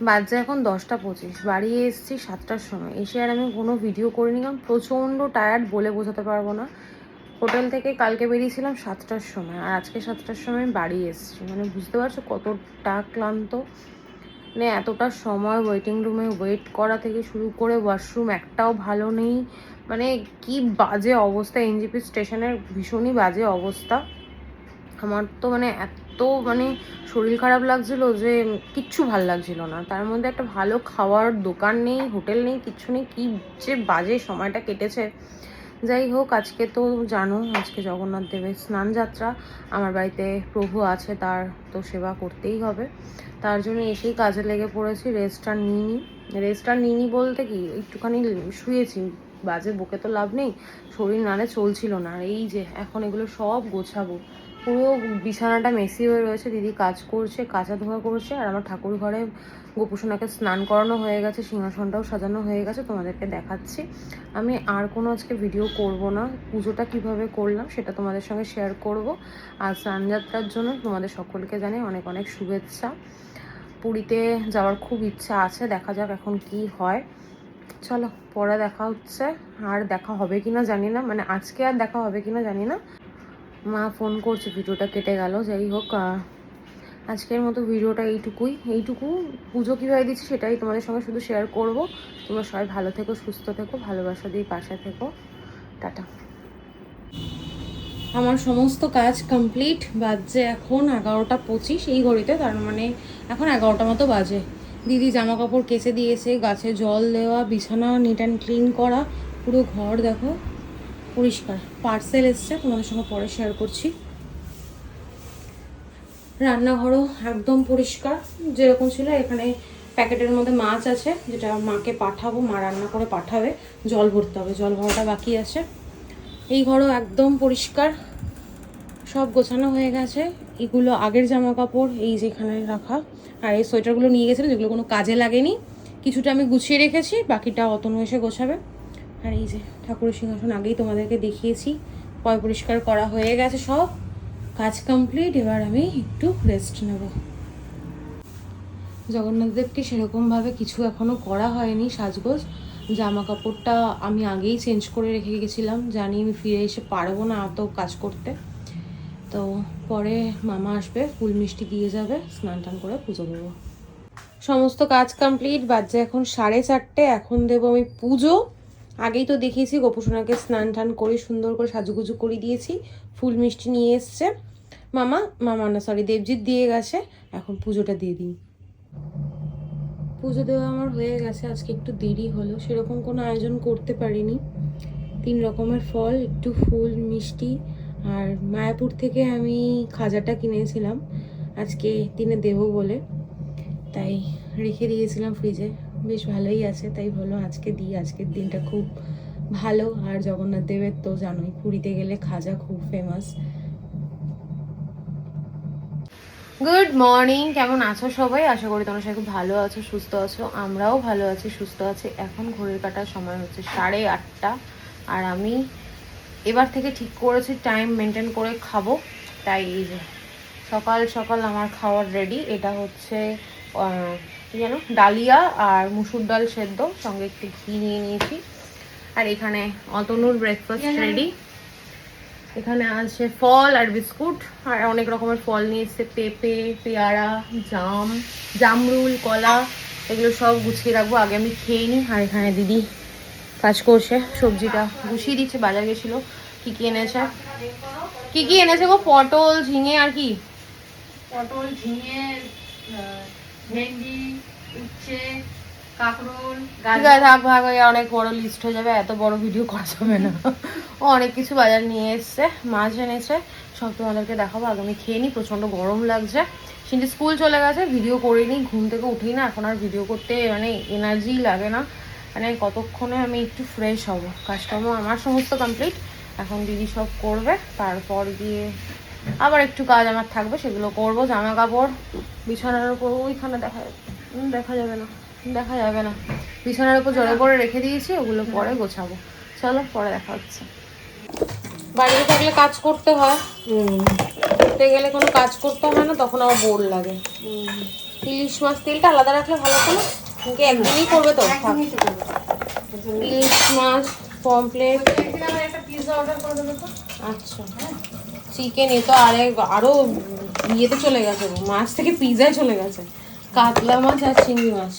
বাজে এখন 10টা 25, বাড়ি এসেছি 7টার সময়। এসে আর আমি কোনো ভিডিও করিনি, কারণ প্রচণ্ড টায়ার্ড, বলে বোঝাতে পারবো না। হোটেল থেকে কালকে বেরিয়েছিলাম 7টার সময়, আর আজকে 7টার সময় আমি বাড়ি এসেছি। মানে বুঝতে পারছো কতটা ক্লান্ত। মানে এতটা সময় ওয়েটিং রুমে ওয়েট করা থেকে শুরু করে ওয়াশরুম একটাও ভালো নেই। মানে কি বাজে অবস্থা, এনজেপি স্টেশনের ভীষণই বাজে অবস্থা। আমার তো মানে এত মানে শরীর খারাপ লাগছিল যে কিচ্ছু ভাল লাগছিল না। তার মধ্যে একটা ভালো খাওয়ার দোকান নেই, হোটেল নেই, কিচ্ছু নেই। কি যে বাজে সময়টা কেটেছে। যাই হোক, আজকে তো জানো আজকে জগন্নাথ দেবের স্নান যাত্রা। আমার বাড়িতে প্রভু আছে, তার তো সেবা করতেই হবে। তার জন্য এসেই কাজে লেগে পড়েছি। রেস্টটা নিইনি বলতে কি, একটুখানি শুয়েছি। বাজে বকে তো লাভ নেই, শরীর নালে চলছিল না। আর এই যে এখন এগুলো সব গোছাবো। পুরো বিছানাটা মেসি হয়ে রয়েছে, দিদি কাজ করছে, কাচা ধোয়া করছে। আর আমার ঠাকুর ঘরে গোপুসোনাকে স্নান করানো হয়ে গেছে, সিংহাসনটাও সাজানো হয়ে গেছে, তোমাদেরকে দেখাচ্ছি। আমি আর কোনো আজকে ভিডিও করব না। পুজোটা কিভাবে করলাম সেটা তোমাদের সঙ্গে শেয়ার করব। আর স্নানযাত্রার জন্য তোমাদের সকলকে জানাই অনেক অনেক শুভেচ্ছা। পুরীতে যাওয়ার খুব ইচ্ছা আছে, দেখা যাক এখন কি হয়। চলো পরে দেখা হচ্ছে। আর দেখা হবে কিনা জানি না, মানে আজকে আর দেখা হবে কিনা জানি না। মা ফোন করছে, ভিডিওটা কেটে গেল। যাই হোক, আজকের মতো ভিডিওটা এইটুকু। পুজো কীভাবে দিচ্ছি সেটাই তোমাদের সঙ্গে শুধু শেয়ার করব। তোমরা সবাই ভালো থেকো, সুস্থ থেকো, ভালোবাসা দিয়ে পাশে থেকো। টাটা। আমার সমস্ত কাজ কমপ্লিট। বাজে এখন 11টা 25 এই ঘড়িতে, তার মানে এখন 11টা মতো বাজে। দিদি জামা কাপড় কেচে দিয়েছে, গাছে জল দেওয়া, বিছানা নিট অ্যান্ড ক্লিন করা, পুরো ঘর দেখো পরিষ্কার। পার্সেল এসছে, তোমাদের সঙ্গে পরে শেয়ার করছি। রান্নাঘরও একদম পরিষ্কার যেরকম ছিল। এখানে প্যাকেটের মধ্যে মাছ আছে, যেটা মাকে পাঠাবো, মা রান্না করে পাঠাবে। জল ভরতে হবে, জল ভরাটা বাকি আছে। এই ঘরও একদম পরিষ্কার, সব গোছানো হয়ে গেছে। এগুলো আগের জামা কাপড়, এই যেখানে রাখা। আর এই সোয়েটারগুলো নিয়ে গেছিলো, যেগুলো কোনো কাজে লাগেনি। কিছুটা আমি গুছিয়ে রেখেছি, বাকিটা অতনু এসে গোছাবে। আর এই যে ঠাকুরের সিংহাসন আগেই তোমাদেরকে দেখিয়েছি, পরিষ্কার করা হয়ে গেছে, সব কাজ কমপ্লিট। এবার আমি একটু রেস্ট নেব। জগন্নাথদেবকে সেরকমভাবে কিছু এখনও করা হয়নি সাজগোজ। জামা কাপড়টা আমি আগেই চেঞ্জ করে রেখে গেছিলাম, জানি আমি ফিরে এসে পারবো না এত কাজ করতে। তো পরে মামা আসবে, ফুল মিষ্টি দিয়ে যাবে, স্নান টান করে পুজো দেবো। সমস্ত কাজ কমপ্লিট। বাজে এখন 4:30। এখন দেবো আমি পুজো। আগেই তো দেখিয়েছি, গোপুসোনাকে স্নান টান করে সুন্দর করে সাজুগুজু করে দিয়েছি। ফুল মিষ্টি নিয়ে এসছে মামা না সরি দেবজিৎ দিয়ে গেছে। এখন পুজোটা দিয়ে দিই। পুজো দেওয়া আমার হয়ে গেছে। আজকে একটু দেরি হলো, সেরকম কোনো আয়োজন করতে পারিনি। 3 রকমের ফল, একটু ফুল মিষ্টি, আর মায়াপুর থেকে আমি খাজাটা কিনেছিলাম আজকে দিনে দেবো বলে, তাই রেখে দিয়েছিলাম ফ্রিজে। বেশ ভালোই আছে, তাই ভালো আজকে দিই। আজকের দিনটা খুব ভালো। আর জগন্নাথ দেবের তো জানোই, পুরীতে গেলে খাজা খুব ফেমাস। গুড মর্নিং, কেমন আছো সবাই? আশা করি তোমরা সবাই খুব ভালো আছো, সুস্থ আছো। আমরাও ভালো আছি, সুস্থ আছি। এখন ঘড়ির কাটার সময় হচ্ছে 8:30। আর আমি এবার থেকে ঠিক করেছি টাইম মেনটেন করে খাবো। তাই এই যে সকাল সকাল আমার খাওয়ার রেডি। এটা হচ্ছে কি যেন, ডালিয়া আর মুসুর ডাল সেদ্ধ, সঙ্গে একটু ঘি নিয়ে নিয়েছি। আর এখানে অতনুর ব্রেকফাস্ট রেডি। এখানে আছে ফল আর বিস্কুট, আর অনেক রকমের ফল নিয়ে এসছে, পেঁপে, পেয়ারা, জামরুল, কলা, এগুলো সব গুছিয়ে রাখবো। আগে আমি খেয়ে নিই। আর এখানে দিদি কাজ করছে, সবজিটা গুছিয়ে দিচ্ছে। বাজার গেছিলো। কি কি এনেছে গো? পটল, ঝিঙে, আর কি? পটল, ঝিঙে, ভেন্ডি, উচ্ছে, কাঁকরোল, থাক ভাগ হয়ে অনেক বড় লিস্ট হয়ে যাবে, এত বড় ভিডিও করা যাবে না। ও অনেক কিছু বাজার নিয়ে এসছে, মাছ এনেছে, সব তোমাদেরকে দেখাবো। আগে আমি খেয়ে নিই, প্রচণ্ড গরম লাগছে। কিন্তু স্কুল চলে গেছে, ভিডিও করিনি, ঘুম থেকে উঠি না এখন। আর ভিডিও করতে মানে এনার্জি লাগে না। মানে কতক্ষণে আমি একটু ফ্রেশ হব। কাজকর্ম আমার সমস্ত কমপ্লিট, এখন দিদি সব করবে। তারপর গিয়ে আবার একটু কাজ আমার থাকবে, সেগুলো করব। জামা কাপড় বিছানার উপর ওইখানে দেখা যাবে না, বিছানার উপর জড়ে পড়ে রেখে দিয়েছি, ওগুলো পরে গোছাবো। চলো পরে দেখা হচ্ছে। বাড়িতে থাকলে কাজ করতে হয়, ঘুরতে গেলে কোনো কাজ করতে হয় না, তখন আমার বোর লাগে। ইলিশ মাছ তেলটা আলাদা রাখলে ভালো হতো না? নাকি একদিনই করবে তো? থাক। একদিনই তো করবো। ইলিশ মাছ পমপ্লেট। একদিন আমার একটা পিৎজা অর্ডার করে দেবে তো। আচ্ছা, চিকেন এ তো আরো ইয়েতে চলে গেছে, মাছ থেকে পিজায় চলে গেছে। কাতলা মাছ আর চিংড়ি মাছ।